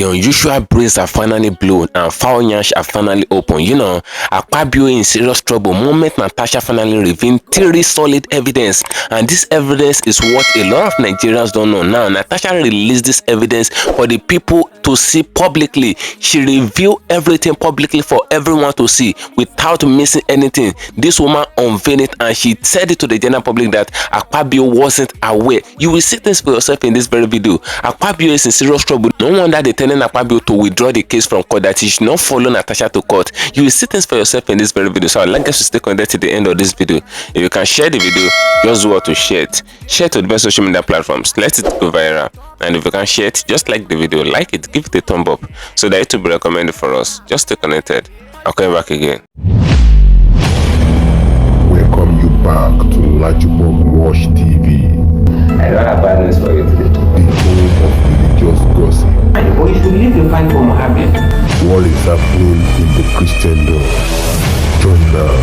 The unusual braids are finally blown and foul nyash are finally open. Akpabio in serious trouble moment Natasha finally revealed 3 solid evidence, and this evidence is what a lot of Nigerians don't know. Now Natasha released this evidence for the people to see publicly. She revealed everything publicly for everyone to see without missing anything. This woman unveiled it and she said it to the general public that Akpabio wasn't aware. You will see things for yourself in this very video. Akpabio is in serious trouble. No wonder they're telling Akpabio to withdraw the case from court, that he should not follow Natasha to court. You will see things for yourself in this very video. So I'd like us to stay connected to the end of this video. If you can share the video, just go to share it. Share it to the best social media platforms. Let it go viral. And if you can share it, just like the video, like it, give it a thumb up so that it will be recommended for us. Just stay connected. I'll come back again. Welcome you back to LAJUPOG TV. I don't have bad news for you today. The home of religious gossip. But you should leave the fight for Mohammed. What is happening in the Christendom? Join now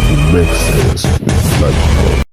to make sense with LAJUPOG.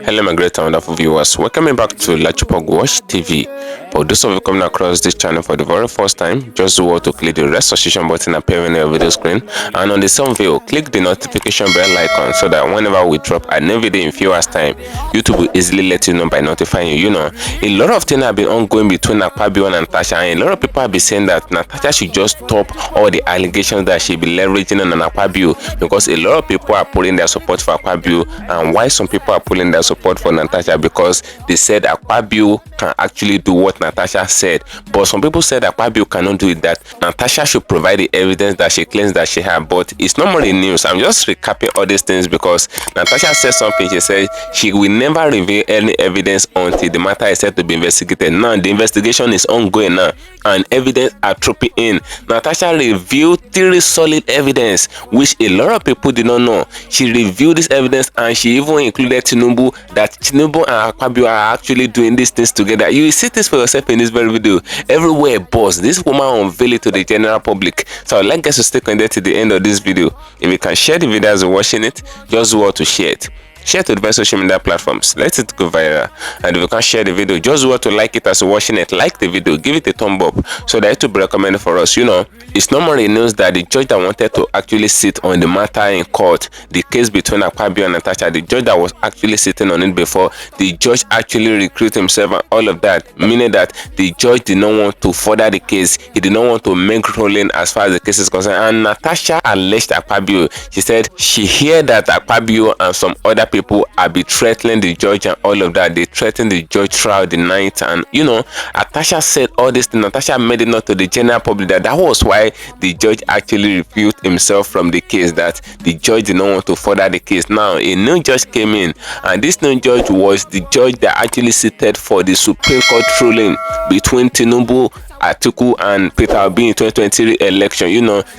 Hello my great and wonderful viewers, welcome back to LAJUPOG TV. For those of you coming across this channel for the very first time, just do what to click the red subscription button appearing on your video screen, and on the same video click the notification bell icon so that whenever we drop a new video in few hours time, YouTube will easily let you know by notifying you. A lot of things have been ongoing between Akpabio and Natasha, and a lot of people have been saying that Natasha should just stop all the allegations that she be leveraging on Akpabio, because a lot of people are putting their support for Akpabio. And why some people are pulling their support for Natasha? Because they said Akpabio can actually do what Natasha said, but some people said Akpabio cannot do it, that Natasha should provide the evidence that she claims that she had. But it's not more the news. I'm just recapping all these things because Natasha said something. She said she will never reveal any evidence until the matter is said to be investigated. Now the investigation is ongoing now and evidence are trooping in. Natasha revealed 3 solid evidence which a lot of people did not know. She revealed this evidence and she even included Tinubu, that Tinubu and Akpabio are actually doing these things together. You will see this for yourself in this very video. Everywhere boss, this woman unveiled it to the general public. So I'd like us to stay connected to the end of this video. If you can share the video as you're watching it, just go to share it. Share to the best social media platforms. Let it go viral. And if you can share the video, just go to like it as you're watching it. Like the video, give it a thumb up so that it will be recommended for us. It's normally news that the judge that wanted to actually sit on the matter in court, the case between Akpabio and Natasha, the judge that was actually sitting on it before, the judge actually recruited himself and all of that, meaning that the judge did not want to further the case. He did not want to make ruling as far as the case is concerned. And Natasha alleged Akpabio. She said she heard that Akpabio and some other people are be threatening the judge and all of that. They threatened the judge throughout the night, and Natasha said all this thing. Natasha made it known to the general public that was why the judge actually refused himself from the case, that the judge did not want to further the case. Now a new judge came in, and this new judge was the judge that actually seated for the Supreme Court ruling between Tinubu, Atiku and Peter Obi in 2023 election.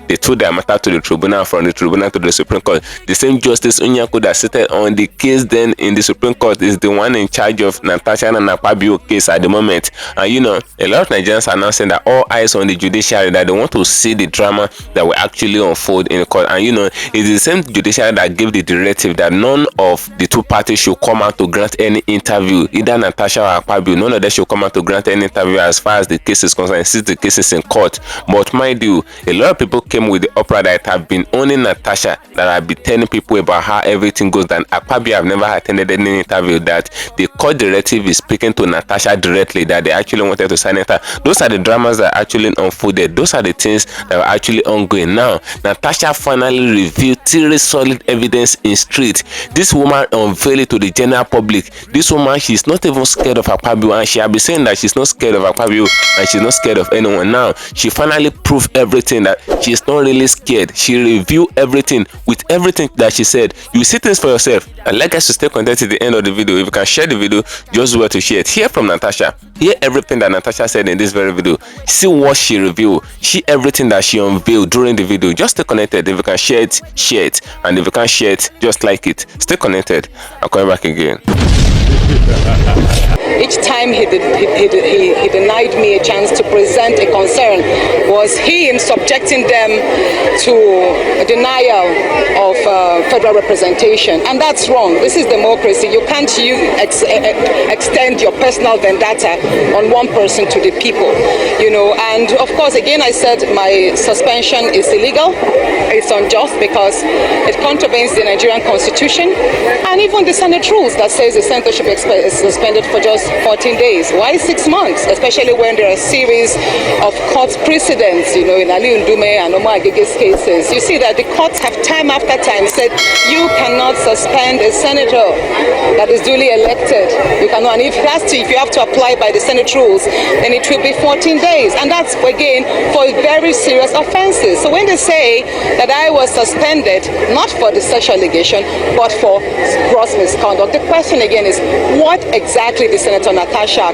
They took their matter to the tribunal, from the tribunal to the Supreme Court. The same Justice Onyanko that seated on the case then in the Supreme Court is the one in charge of Natasha and Akpabio case at the moment. And a lot of Nigerians are now saying that all eyes on the judiciary, that they want to see the drama that will actually unfold in the court. And it's the same judiciary that gave the directive that none of the 2 parties should come out to grant any interview, either Natasha or Akpabio. None of them should come out to grant any interview as far as the case is concerned, and see the cases in court. But mind you, a lot of people came with the opera that have been owning Natasha, that have been telling people about how everything goes, and Akpabio have never attended any interview, that the court directive is speaking to Natasha directly, that they actually wanted to sign it. Those are the dramas that actually unfolded. Those are the things that are actually ongoing. Now Natasha finally revealed 3 solid evidence in street. This woman unveiled it to the general public. This woman, she's not even scared of Akpabio, and she has been saying that she's not scared of Akpabio and she's not scared of anyone. Now she finally proved everything, that she's not really scared. She revealed everything with everything that she said. You see things for yourself. And like us to stay connected to the end of the video. If you can share the video, just go to share it. Hear from Natasha. Hear everything that Natasha said in this very video. See what she revealed. See everything that she unveiled during the video. Just stay connected. If you can share it, share it. And if you can't share it, just like it. Stay connected. I'll come back again. each time he denied me a chance to present a concern was he in subjecting them to a denial of federal representation. And that's wrong. This is democracy. You can't extend your personal vendetta on one person to the people, you know. And of course, again, I said my suspension is illegal. It's unjust because it contravenes the Nigerian Constitution and even the Senate rules that says the senator should be suspended for just 14 days. Why 6 months? Especially when there are a series of court precedents, you know, in Ali Ndume and Omar Agege's cases. You see that the courts have time after time said you cannot suspend a senator that is duly elected. You cannot, and if you have to apply by the Senate rules, then it will be 14 days. And that's, again, for very serious offenses. So when they say that I was suspended, not for the sexual allegation, but for gross misconduct, the question again is, what exactly did Senator Natasha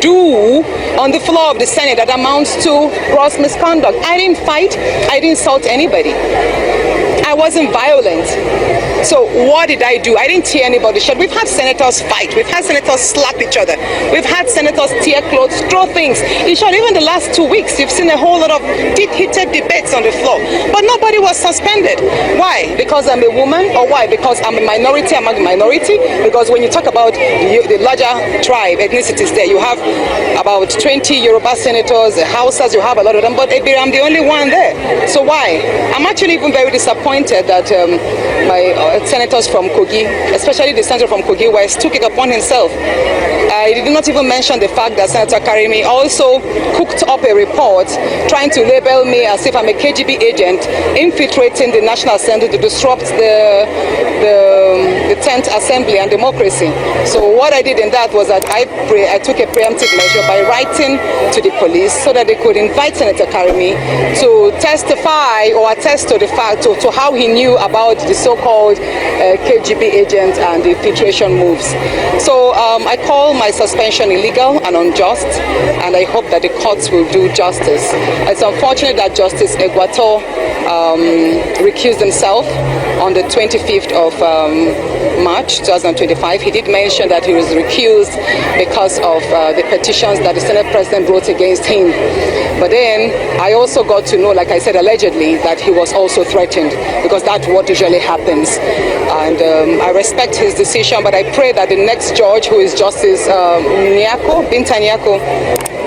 do on the floor of the Senate that amounts to gross misconduct? I didn't fight. I didn't insult anybody. I wasn't violent. So what did I do? I didn't tear anybody's shirt. We've had senators fight. We've had senators slap each other. We've had senators tear clothes, throw things. In short, even the last 2 weeks, you've seen a whole lot of heated debates on the floor. But nobody was suspended. Why? Because I'm a woman? Or why? Because I'm a minority among the minority? Because when you talk about the larger tribe, ethnicities there, you have about 20 Yoruba senators, Hausas, you have a lot of them, but I'm the only one there. So why? I'm actually even very disappointed that my senators from Kogi, especially the senator from Kogi West, took it upon himself. I did not even mention the fact that Senator Karimi also cooked up a report trying to label me as if I'm a KGB agent infiltrating the National Assembly to disrupt the 10th Assembly and democracy. So what I did in that was that I took a preemptive measure by writing to the police so that they could invite Senator Karimi to testify or attest to the fact to how he knew about the so-called KGB agent and the infiltration moves. So I call my suspension illegal and unjust, and I hope that the courts will do justice. It's unfortunate that Justice Egwato recused himself on the 25th of March 2025. He did mention that he was recused because of the petitions that the Senate President wrote against him. But then I also got to know, like I said, allegedly, that he was also threatened, because that's what usually happens. And I respect his decision, but I pray that the next judge, who is Justice Binta Nyako,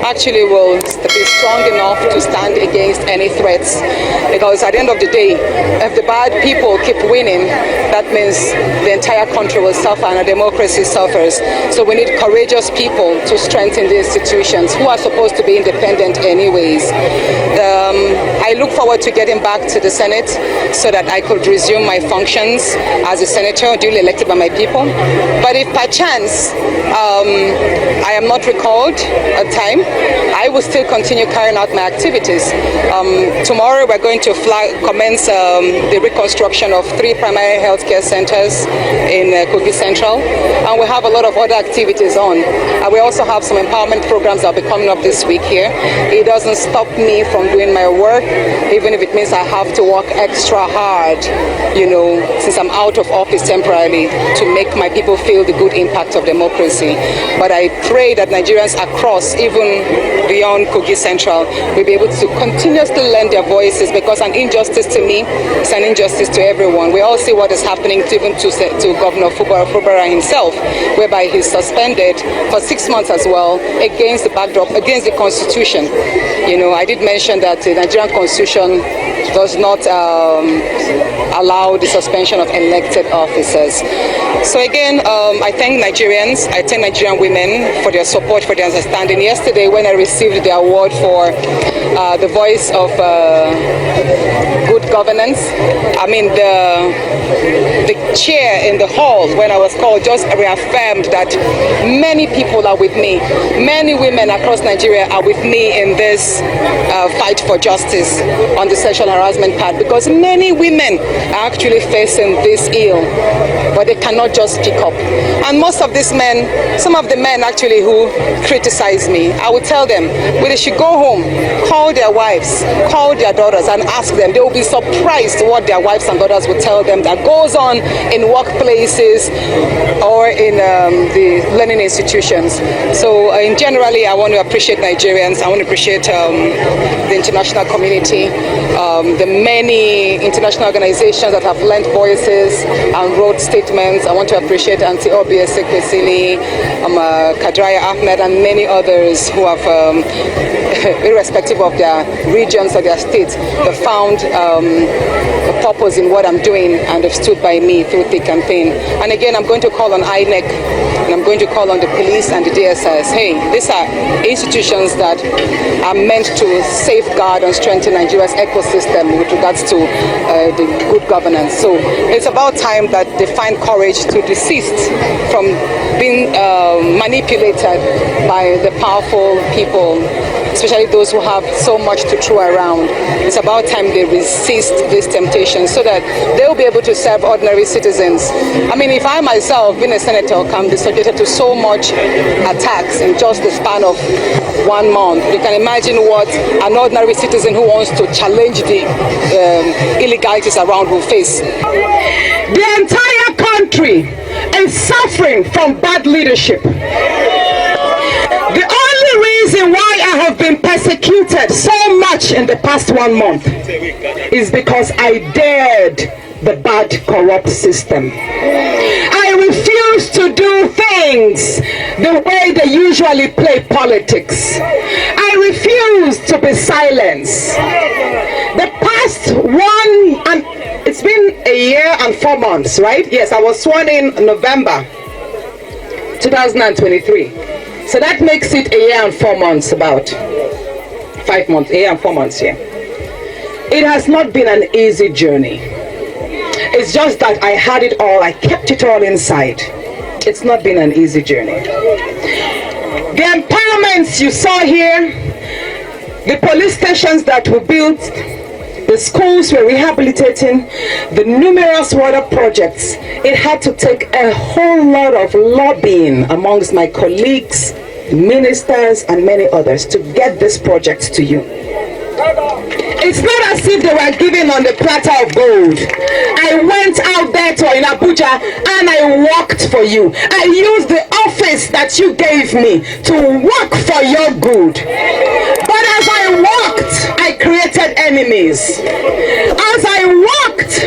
actually will be strong enough to stand against any threats. Because at the end of the day, if the bad people keep winning, that means the entire country will suffer and our democracy suffers. So we need courageous people to strengthen the institutions who are supposed to be independent anyways. I look forward to getting back to the Senate so that I could resume my functions as a senator duly elected by my people. But if perchance I am not recalled at time, I will still continue carrying out my activities. Tomorrow we're going to commence the reconstruction of 3 primary healthcare centers in Kogi Central, and we have a lot of other activities on. We also have some empowerment programs that will be coming up this week here. It doesn't stop me from doing my work, even if it means I have to work extra hard, you know, since I'm out of office temporarily, to make my people feel the good impact of democracy. But I pray that Nigerians across, even beyond Kogi Central, will be able to continuously lend their voices, because an injustice to me is an injustice to everyone. We all see what is happening even to Governor Fubara himself, whereby he's suspended for 6 months as well, against the backdrop, against the Constitution. You know, I did mention that the Nigerian Constitution does not allow the suspension of elected officers. So again, I thank Nigerians, I thank Nigerian women for their support, for their understanding. Yesterday, when I received the award for the voice of good governance, I mean the chair in the hall, when I was called, just reaffirmed that many people are with me. Many women across Nigeria are with me in this fight for justice on the sexual harassment part, because many women are actually facing this ill, but they cannot not just pick up. And most of these men, some of the men actually who criticize me, I would tell them, well, they should go home, call their wives, call their daughters and ask them. They will be surprised what their wives and daughters will tell them that goes on in workplaces or in the learning institutions. So generally, I want to appreciate Nigerians. I want to appreciate the international community, the many international organizations that have lent voices and wrote statements. I want to appreciate Auntie Obie Ezekwesili, Kadraya Ahmed, and many others who have, irrespective of their regions or their states, have found a purpose in what I'm doing and have stood by me through thick and thin. And again, I'm going to call on INEC and I'm going to call on the police and the DSS. Hey, these are institutions that are meant to safeguard and strengthen Nigeria's ecosystem with regards to the good governance. So it's about time that they find courage to desist from being manipulated by the powerful people, especially those who have so much to throw around. It's about time they resist this temptation so that they'll be able to serve ordinary citizens. I mean, if I myself, being a senator, can be subjected to so much attacks in just the span of 1 month, you can imagine what an ordinary citizen who wants to challenge the illegalities around will face. The entire country is suffering from bad leadership. The only reason why I have been persecuted so much in the past 1 month is because I dared the bad, corrupt system. I refuse to do things the way they usually play politics. I refuse to be silenced. The past it's been a year and 4 months, right? Yes, I was sworn in November 2023. So that makes it a year and 4 months, about 5 months, a year and 4 months, yeah. It has not been an easy journey. It's just that I had it all, I kept it all inside. It's not been an easy journey. The empowerments you saw here, the police stations that were built, the schools we're rehabilitating, the numerous water projects, it had to take a whole lot of lobbying amongst my colleagues, ministers, and many others to get this project to you. It's not as if they were given on the platter of gold. I went out there in Abuja and I worked for you. I used the office that you gave me to work for your good. But as I worked, I created enemies. As I worked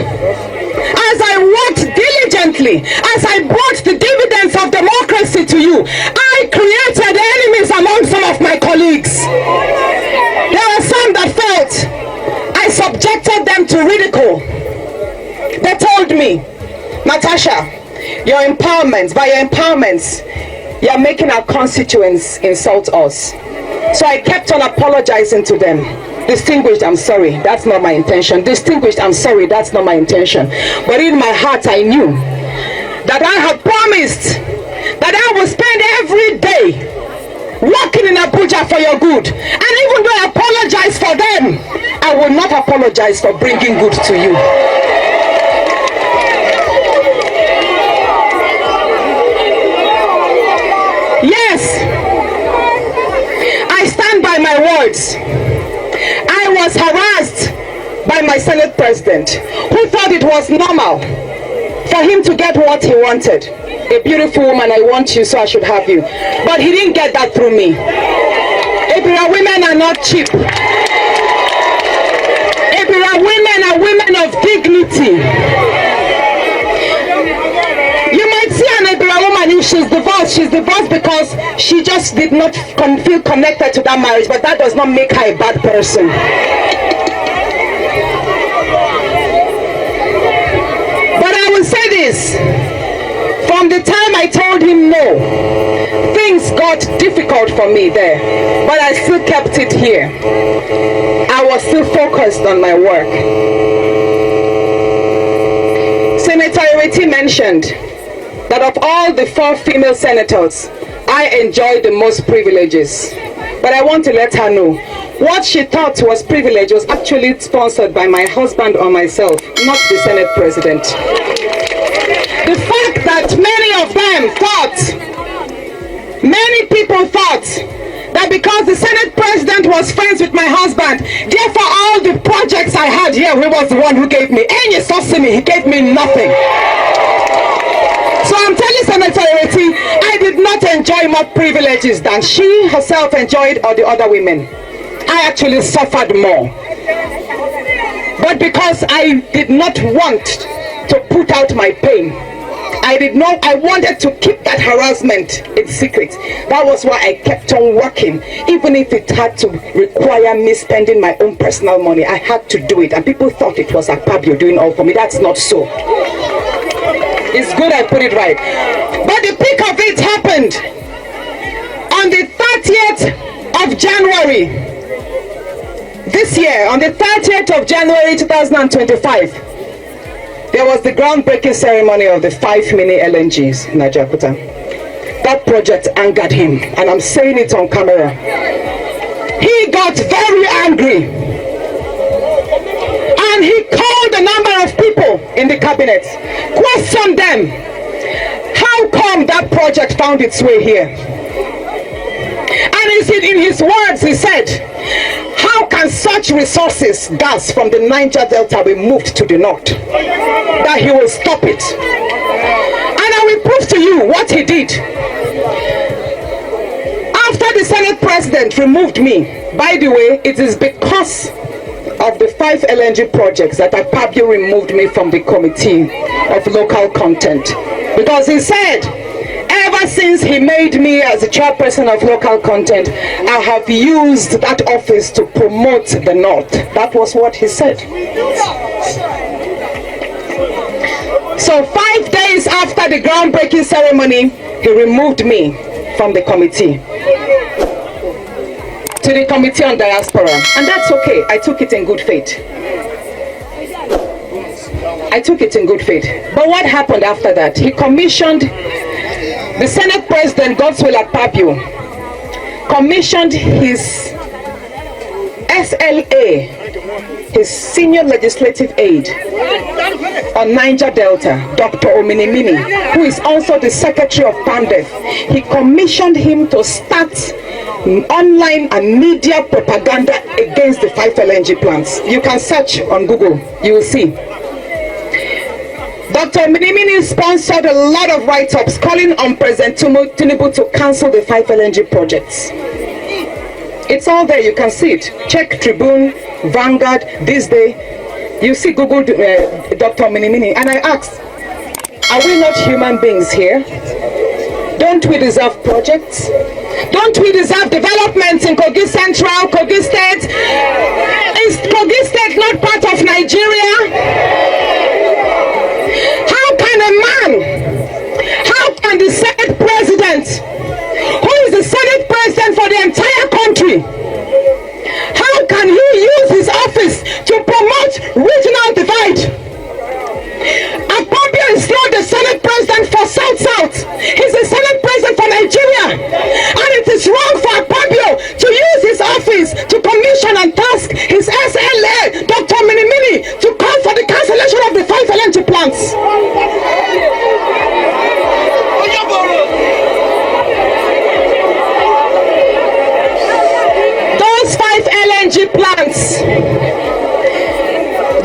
diligently, as I brought the dividends of democracy to you, I created enemies among some of my colleagues. There were some that felt I subjected them to ridicule. They told me, Natasha, your empowerments, by your empowerments, you're making our constituents insult us. So I kept on apologizing to them. Distinguished, I'm sorry, that's not my intention. Distinguished, I'm sorry, that's not my intention. But in my heart, I knew that I had promised that I would spend every day working in Abuja for your good. And even though I apologize for them, I will not apologize for bringing good to you. Yes, I stand by my words. I was harassed by my Senate President, who thought it was normal for him to get what he wanted. A beautiful woman, I want you, so I should have you. But he didn't get that through me. Ebira women are not cheap. Ebira women are women of dignity. You might see an Ebira woman, if she's divorced because she just did not feel connected to that marriage, but that does not make her a bad person. But I will say this. From the time I told him no, things got difficult for me there, but I still kept it here. I was still focused on my work. Senator Ireti mentioned that of all the 4 female senators, I enjoyed the most privileges. But I want to let her know, what she thought was privilege was actually sponsored by my husband or myself, not the Senate President. The fact that many people thought that because the Senate President was friends with my husband, therefore all the projects I had here, he was the one who gave me. And you saw me, he gave me nothing. So I'm telling Senator Ereti, I did not enjoy more privileges than she herself enjoyed or the other women. I actually suffered more. But because I did not want to put out my pain, I wanted to keep that harassment in secret. That was why I kept on working. Even if it had to require me spending my own personal money, I had to do it. And people thought it was Akpabio doing all for me. That's not so. It's good I put it right. But the peak of it happened on the 30th of January. This year, on the 30th of January 2025. There was the groundbreaking ceremony of the 5 mini LNGs in Ajakuta. That project angered him, and I'm saying it on camera. He got very angry, and he called a number of people in the cabinet, questioned them, how come that project found its way here? And he said, in his words, he said, how can such resources, gas from the Niger Delta, be moved to the north? That he will stop it. And I will prove to you what he did. After the Senate President removed me, by the way, it is because of the 5 LNG projects that Akpabio removed me from the Committee of Local Content. Because he said, ever since he made me as the chairperson of local content, I have used that office to promote the North. That was what he said. So 5 days after the groundbreaking ceremony, he removed me from the committee to the Committee on Diaspora. And that's okay. I took it in good faith. But what happened after that? He commissioned the Senate President, Godswill Akpabio, commissioned his SLA, his senior legislative aide on Niger Delta, Dr. Ominimini, who is also the Secretary of PANDEF. He commissioned him to start online and media propaganda against the 5 LNG plants. You can search on Google, you will see. Dr. Minimini sponsored a lot of write-ups calling on President Tinubu to cancel the 5 LNG projects. It's all there, you can see it. Check Tribune, Vanguard, This Day. You see Google Dr. Minimini. And I asked, are we not human beings here? Don't we deserve projects? Don't we deserve developments in Kogi Central, Kogi State? Is Kogi State not part of Nigeria? How can the Senate President, who is the Senate President for the entire country, how can he use his office to promote regional divide? Akpabio is not the Senate President for South-South. He's the Senate President for Nigeria. And it is wrong for Akpabio to use his office to commission and task his SLA, Dr. Minimini, to call for the cancellation of the 5 LNG plants.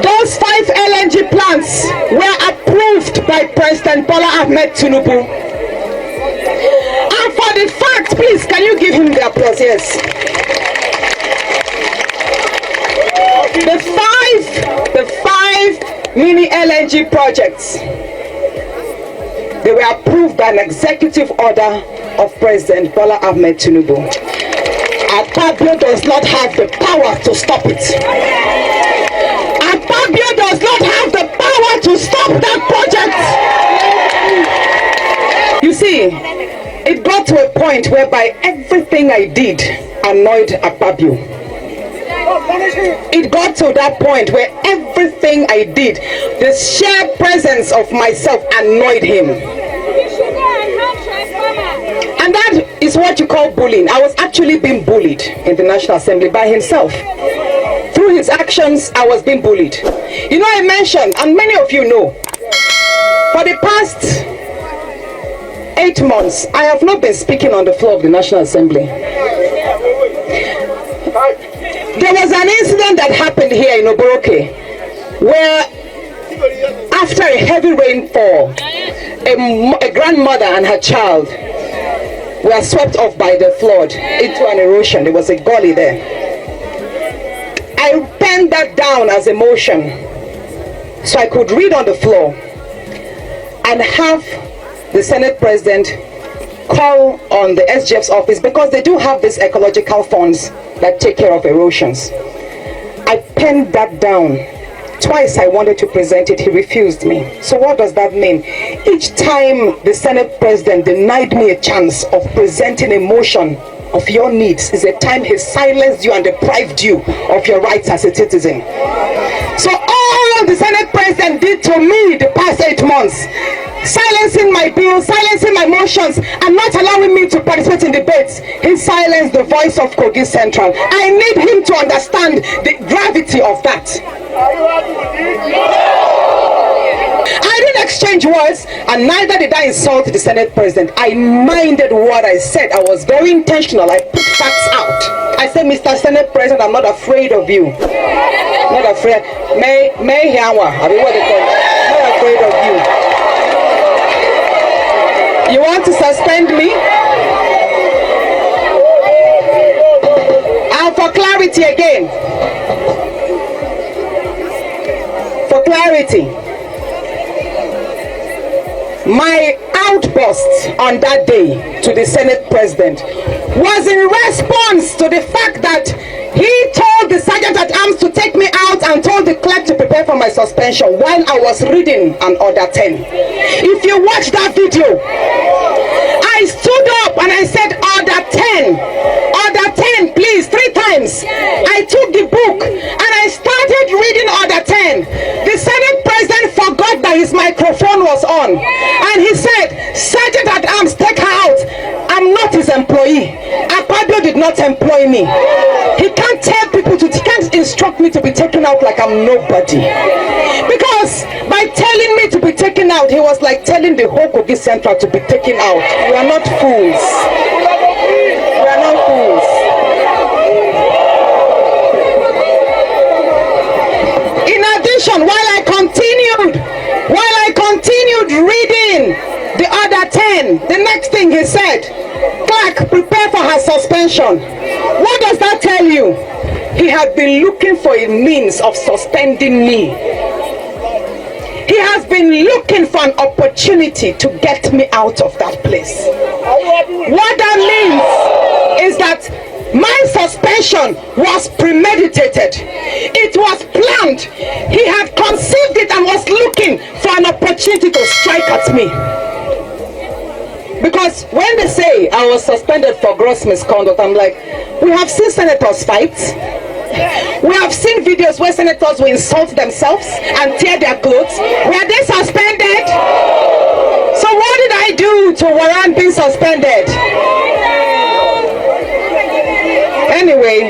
Those 5 LNG plants were approved by President Bola Ahmed Tinubu. And for the fact, please, can you give him the applause? Yes. The five mini LNG projects, they were approved by an executive order of President Bola Ahmed Tinubu. Akpabio does not have the power to stop it. Akpabio does not have the power to stop that project. You see, it got to a point whereby everything I did annoyed Akpabio. It got to that point where everything I did, the sheer presence of myself annoyed him. And that is what you call bullying. I was actually being bullied in the National Assembly by himself. Through his actions, I was being bullied. You know, I mentioned, and many of you know, For the past 8 months, I have not been speaking on the floor of the National Assembly. There was an incident that happened here in Oboroke where after a heavy rainfall, a grandmother and her child were swept off by the flood into an erosion. There was a gully there. I penned that down as a motion so I could read on the floor and have the Senate President call on the SGF's office, because they do have these ecological funds that take care of erosions. I penned that down. Twice I wanted to present it, he refused me. So what does that mean? Each time the Senate President denied me a chance of presenting a motion of your needs is a time he silenced you and deprived you of your rights as a citizen. So all the Senate President did to me the past 8 months, silencing my bills, silencing my motions, and not allowing me to participate in debates, he silenced the voice of Kogi Central. I need him to understand the gravity of that. I didn't exchange words, and neither did I insult the Senate President. I minded what I said. I was very intentional. I put facts out. I said, Mr. Senate President, I'm not afraid of you. Not afraid. May Hiawa, I mean, what they call it. I'm not afraid of you. You want to suspend me? And for clarity again. For clarity. My outburst on that day to the Senate President was in response to the fact that he told the Sergeant at Arms to take me out and told the clerk to prepare for my suspension while I was reading an Order 10. If you watch that video, I stood up and I said, Order 10, Order 10, please, 3 times. I took the book and I started reading Order 10. The Senate President forgot that his microphone was on. And he said, Sergeant at Arms, take her out. I'm not his employee. Akpabio did not employ me. He can't tell people to, he can't instruct me to be taken out like I'm nobody. Because by telling me to be taken out, he was like telling the whole Kogi Central to be taken out. We are not fools. We are not fools. In addition, while I continued reading the Order 10, the next thing he said, clerk, prepare for her suspension. What does that tell you? He had been looking for a means of suspending me. He has been looking for an opportunity to get me out of that place. What that means is that my suspension was premeditated. It was planned. He had conceived it and was looking for an opportunity to strike at me. Because when they say I was suspended for gross misconduct, I'm like, we have seen senators fight. We have seen videos where senators will insult themselves and tear their clothes. Were they suspended? So what did I do to warrant being suspended? Anyway,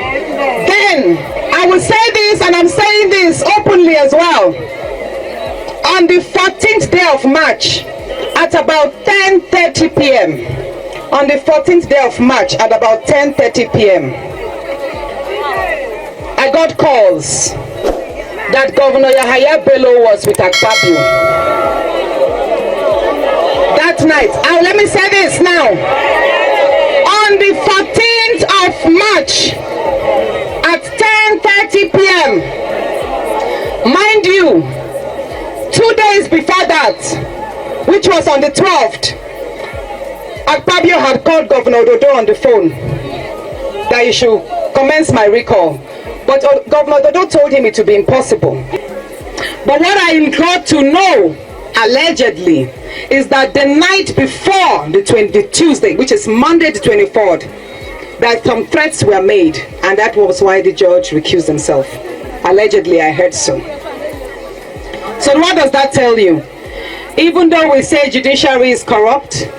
then I will say this, and I'm saying this openly as well. On the 14th day of March, at about 10:30 p.m. On the 14th day of March, at about 10:30 p.m. I got calls that Governor Yahaya Bello was with Akpabio. That night, let me say this now. On the 14th of March, at 10:30 p.m., mind you, 2 days before that, which was on the 12th, Akpabio had called Governor Dodo on the phone that he should commence my recall. But Governor Dodo told him it would be impossible. But what I got to know, allegedly, is that the night before the Tuesday, which is Monday the 24th, that some threats were made, and that was why the judge recused himself. Allegedly, I heard so. So what does that tell you? Even though we say judiciary is corrupt,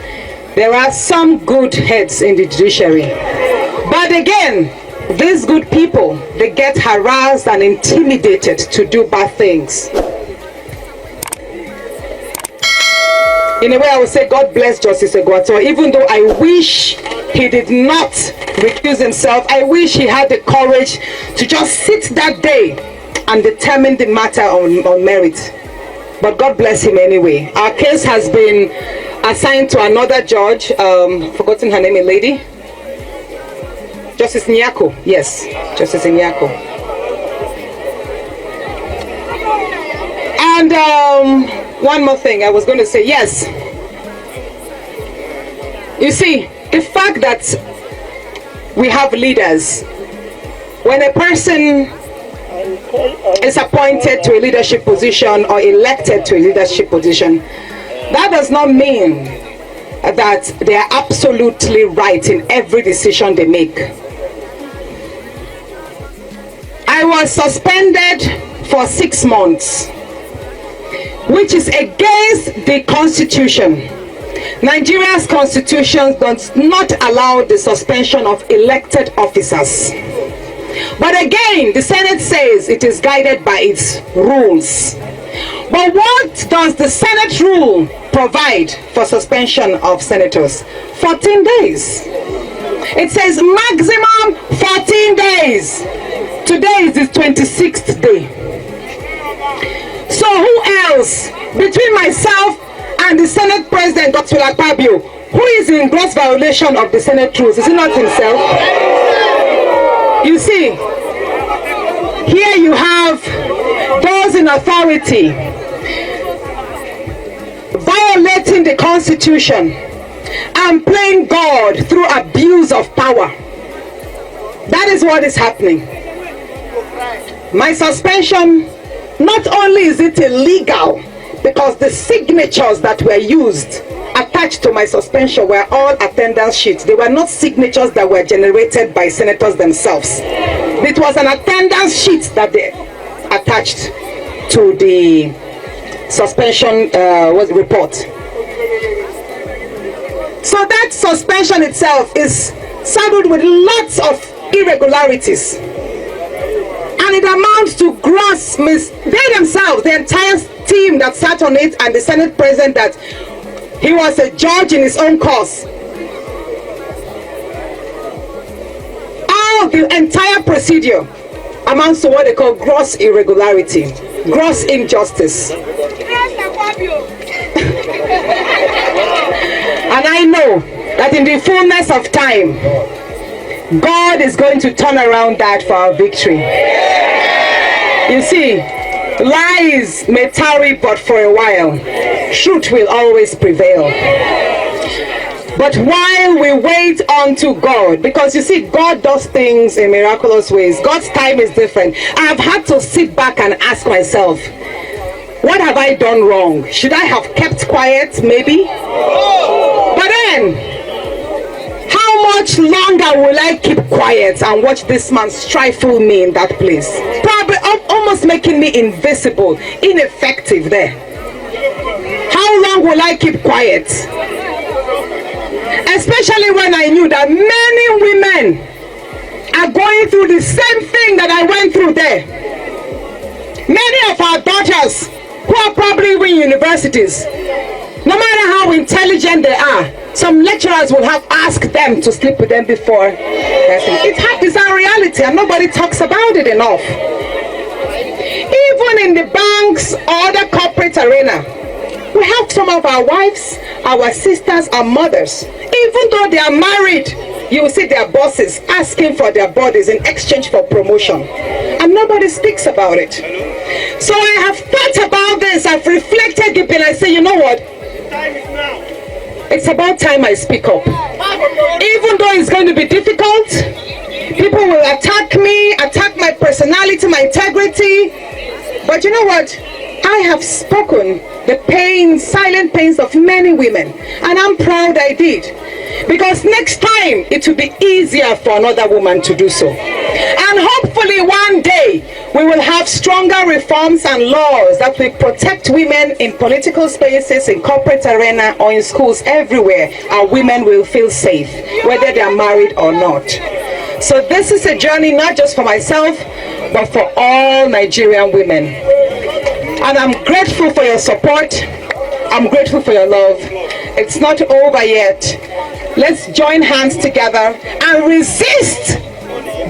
there are some good heads in the judiciary. But again, these good people, they get harassed and intimidated to do bad things. In a way, I would say God bless Justice Egwato, even though I wish he did not recuse himself. I wish he had the courage to just sit that day and determine the matter on merit. But God bless him anyway. Our case has been assigned to another judge, forgotten her name, a lady. Justice Nyako, yes, Justice Nyako. And one more thing I was going to say, yes. You see, the fact that we have leaders, when a person is appointed to a leadership position or elected to a leadership position, that does not mean that they are absolutely right in every decision they make. I was suspended for 6 months, which is against the Constitution. Nigeria's Constitution does not allow the suspension of elected officers. But again, the Senate says it is guided by its rules. But what does the Senate rule provide for suspension of senators? 14 days. It says maximum 14 days. Today is the 26th day. So who else, between myself and the Senate President, Dr. Akpabio, who is in gross violation of the Senate rules? Is it not himself? You see, here you have those in authority violating the Constitution and playing God through abuse of power. That is what is happening. My suspension, not only is it illegal, because the signatures that were used attached to my suspension were all attendance sheets. They were not signatures that were generated by senators themselves. It was an attendance sheet that they attached to the suspension report. So that suspension itself is saddled with lots of irregularities. And it amounts to gross they themselves, the entire team that sat on it, and the Senate President, that he was a judge in his own cause. All the entire procedure amounts to what they call gross irregularity, gross injustice. And I know that in the fullness of time, God is going to turn around that for our victory. You see, lies may tarry but for a while. Truth will always prevail. But while we wait unto God, because you see, God does things in miraculous ways. God's time is different. I have had to sit back and ask myself, what have I done wrong? Should I have kept quiet, maybe? But then, how much longer will I keep quiet and watch this man stifle me in that place? Probably almost making me invisible, ineffective there. How long will I keep quiet? Especially when I knew that many women are going through the same thing that I went through there. Many of our daughters who are probably in universities, no matter how intelligent they are, some lecturers will have asked them to sleep with them before. It's a reality and nobody talks about it enough. Even in the banks or the corporate arena, we have some of our wives, our sisters, our mothers, even though they are married, you will see their bosses asking for their bodies in exchange for promotion. And nobody speaks about it. So I have thought about this, I've reflected deep, and I say, you know what? Time is now. It's about time I speak up. Even though it's going to be difficult, people will attack me, attack my personality, my integrity. But you know what? I have spoken the pains, silent pains of many women, and I'm proud I did. Because next time it will be easier for another woman to do so. And hopefully one day we will have stronger reforms and laws that will protect women in political spaces, in corporate arena, or in schools, everywhere. Our women will feel safe, whether they are married or not. So this is a journey not just for myself, but for all Nigerian women. And I'm grateful for your support. I'm grateful for your love. It's not over yet. Let's join hands together and resist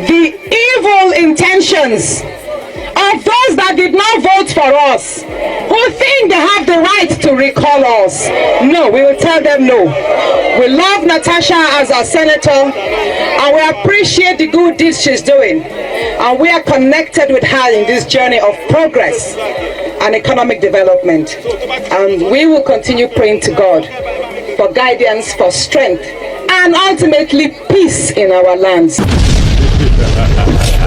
the evil intentions of those that did not vote for us, who think they have the right to recall us. No, we will tell them no. We love Natasha as our senator, and we appreciate the good deeds she's doing. And we are connected with her in this journey of progress and economic development. And we will continue praying to God for guidance, for strength, and ultimately peace in our lands.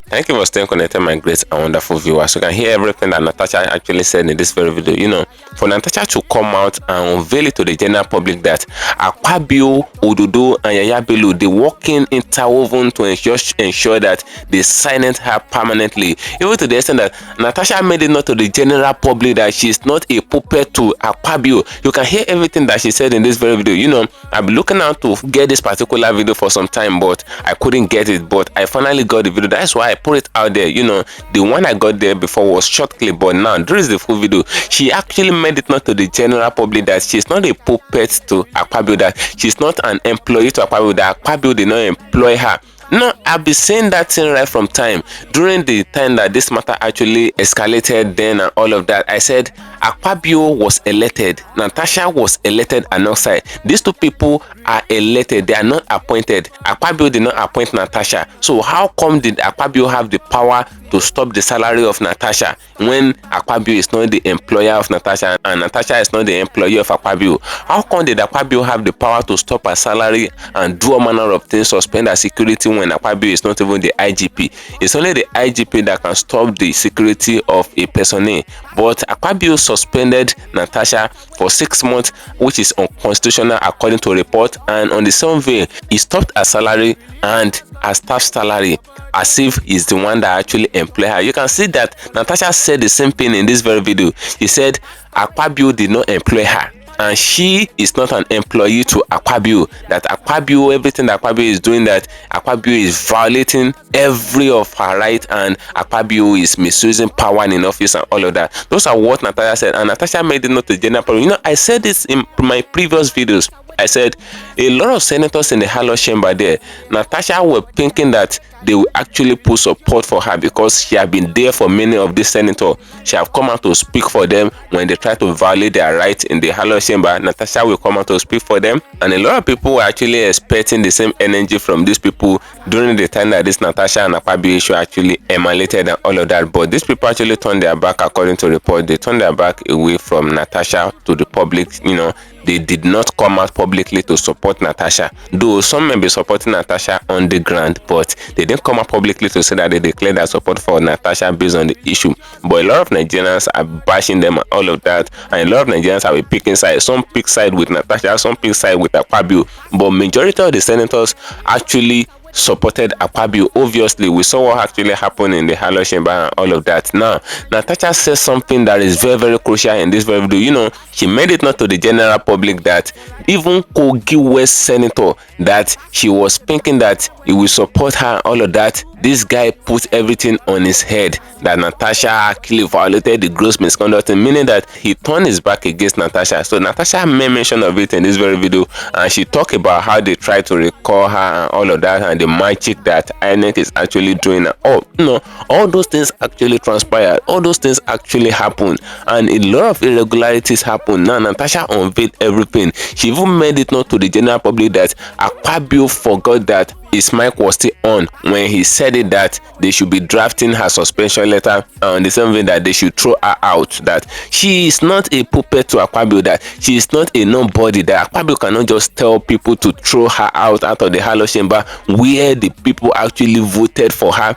Thank you for staying connected, my great and wonderful viewers. You can hear everything that Natasha actually said in this very video. You know, for Natasha to come out and unveil it to the general public that Akpabio, Ododo, and Yaya Bello, they working interwoven to ensure that they silence her permanently. Even to the extent that Natasha made it not to the general public that she is not a puppet to Akpabio. You can hear everything that she said in this very video. You know, I've been looking out to get this particular video for some time, but I couldn't get it. But I finally got the video. That's why I put it out there. You know, the one I got there before was short clip, but now there is the full video. She actually made it not to the general public that she's not a puppet to Akpabio, that she's not an employee to Akpabio, that Akpabio did not employ her. No, I've been saying that thing right from time. During the time that this matter actually escalated then and all of that, I said Akpabio was elected, Natasha was elected alongside. These two people are elected, they are not appointed. Akpabio did not appoint Natasha. So how come did Akpabio have the power to stop the salary of Natasha when Akpabio is not the employer of Natasha and Natasha is not the employee of Akpabio? How come did Akpabio have the power to stop her salary and do all manner of things, suspend her security when Akpabio is not even the IGP? It's only the IGP that can stop the security of a personnel. But Akpabio suspended Natasha for 6 months, which is unconstitutional according to a report, and on the same vein, he stopped her salary and her staff salary as if he's the one that actually employed her. You can see that Natasha said the same thing in this very video. She said Akpabio did not employ her, and she is not an employee to Akpabio. That Akpabio, everything that Akpabio is doing, that Akpabio is violating every of her right, and Akpabio is misusing power in office and all of that. Those are what Natasha said, and Natasha made it not to general public. You know, I said this in my previous videos. I said a lot of senators in the Halo chamber there, Natasha were thinking that they will actually put support for her because she had been there for many of these senators. She have come out to speak for them when they try to violate their rights in the Halo chamber. Natasha will come out to speak for them, and a lot of people were actually expecting the same energy from these people during the time that this Natasha and Akpabio issue actually emanated and all of that. But these people actually turned their back, according to report. They turned their back away from Natasha to the public. You know, they did not come out publicly to support Natasha, though some may be supporting Natasha on the ground, but they didn't come out publicly to say that they declared their support for Natasha based on the issue. But a lot of Nigerians are bashing them and all of that, and a lot of Nigerians are picking sides. Some pick side with Natasha, some pick side with Akpabio, but majority of the senators actually supported Akpabio. Obviously, we saw what actually happened in the Halo chamber and all of that. Now, Natasha says something that is very, very crucial in this very video. You know, she made it not to the general public that even Kogi West senator, that she was thinking that he will support her and all of that. This guy put everything on his head, that Natasha actually violated the gross misconduct, meaning that he turned his back against Natasha. So Natasha made mention of it in this very video, and she talked about how they tried to recall her and all of that, and the magic that INEC is actually doing. Oh, you know, all those things actually transpired, all those things actually happened, and a lot of irregularities happened. Now Natasha unveiled everything. She even made it known to the general public that Akpabio forgot that his mic was still on when he said it, that they should be drafting her suspension letter on the same way that they should throw her out, that she is not a puppet to Akpabio, that she is not a nobody, that Akpabio cannot just tell people to throw her out of the Halo chamber where the people actually voted for her.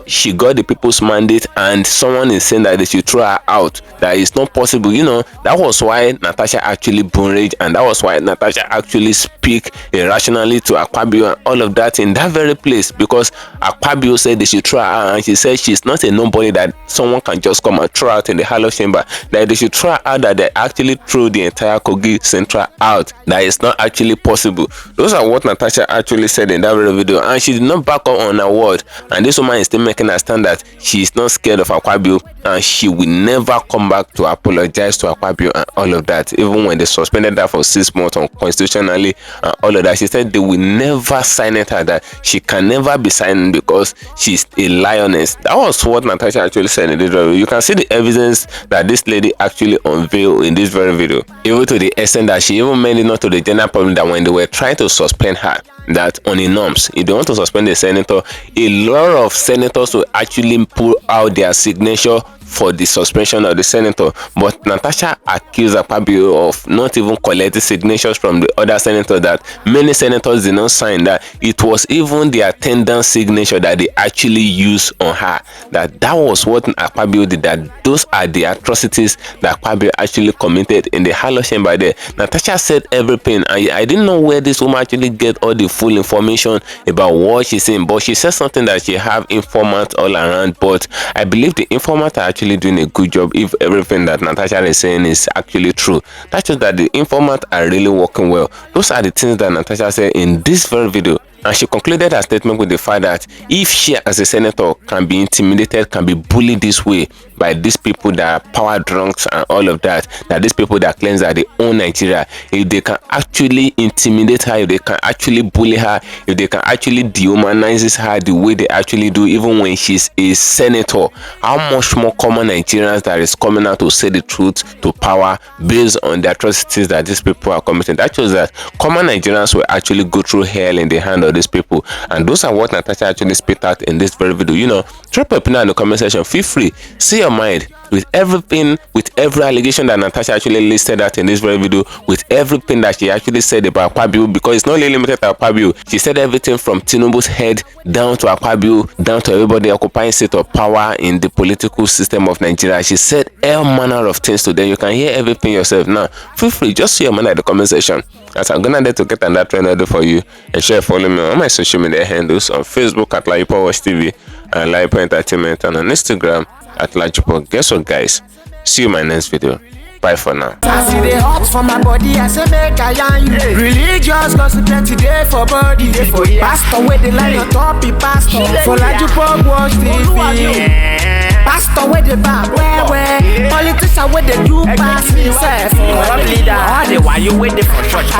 She got the people's mandate, and someone is saying that they should throw her out. That is not possible. You know, that was why Natasha actually bone rage, and that was why Natasha actually speak irrationally to Akpabio and all of that. that in that very place, because Akpabio said they should throw her, and she said she's not a nobody that someone can just come and throw out in the hollow chamber, that they should throw out, that they actually threw the entire Kogi Central out, that is not actually possible. Those are what Natasha actually said in that very video, and she did not back up on her word. And this woman is still making her stand that she is not scared of Akpabio, and she will never come back to apologize to Akpabio and all of that, even when they suspended her for 6 months unconstitutionally and all of that. She said they will never sign her, that she can never be signed because she's a lioness. That was what Natasha actually said in this video. You can see the evidence that this lady actually unveiled in this very video, even to the extent that she even made it known to the general public that when they were trying to suspend her, that on the norms, if they want to suspend the senator, a lot of senators will actually pull out their signature for the suspension of the senator. But Natasha accused Akpabio of not even collecting signatures from the other senators, that many senators did not sign, that it was even the attendance signature that they actually used on her, that was what Akpabio did, that those are the atrocities that Akpabio actually committed in the hollow chamber there. Natasha said everything, and I didn't know where this woman actually get all the full information about what she's saying, but she said something that she have informants all around. But I believe the informants are actually doing a good job if everything that Natasha is saying is actually true. That's just that the informants are really working well. Those are the things that Natasha said in this very video. And she concluded her statement with the fact that if she as a senator can be intimidated, can be bullied this way by these people that are power drunks and all of that, that these people that claim that they own Nigeria, if they can actually intimidate her, if they can actually bully her, if they can actually dehumanize her the way they actually do, even when she's a senator, how much more common Nigerians that is coming out to say the truth to power based on the atrocities that these people are committing? That shows that common Nigerians will actually go through hell in the hand of these people. And those are what Natasha actually spit out in this very video. You know, drop a opinion in the comment section. Feel free, say your mind with everything, with every allegation that Natasha actually listed out in this very video, with everything that she actually said about Akpabio, because it's not really limited to Akpabio. She said everything from Tinubu's head down to Akpabio, down to everybody occupying seat of power in the political system of Nigeria. She said all manner of things to them. You can hear everything yourself. Now, feel free, just say your mind in the comment section, as I'm gonna to get another trend ready for you. And share, follow me on my social media handles on Facebook at LAJUPOG TV and LAJUPOG Entertainment, and on Instagram at LAJUPOG. Guess what, guys? See you in my next video. Bye for now. I see the hot for my body, I say make I yarn you. Religious cause plenty day for body. Pastor with the line on top, he pastor. For LAJUPOG Watch TV. Pastor with the bar, where? Politician with the do pass himself. All the why you waiting for church?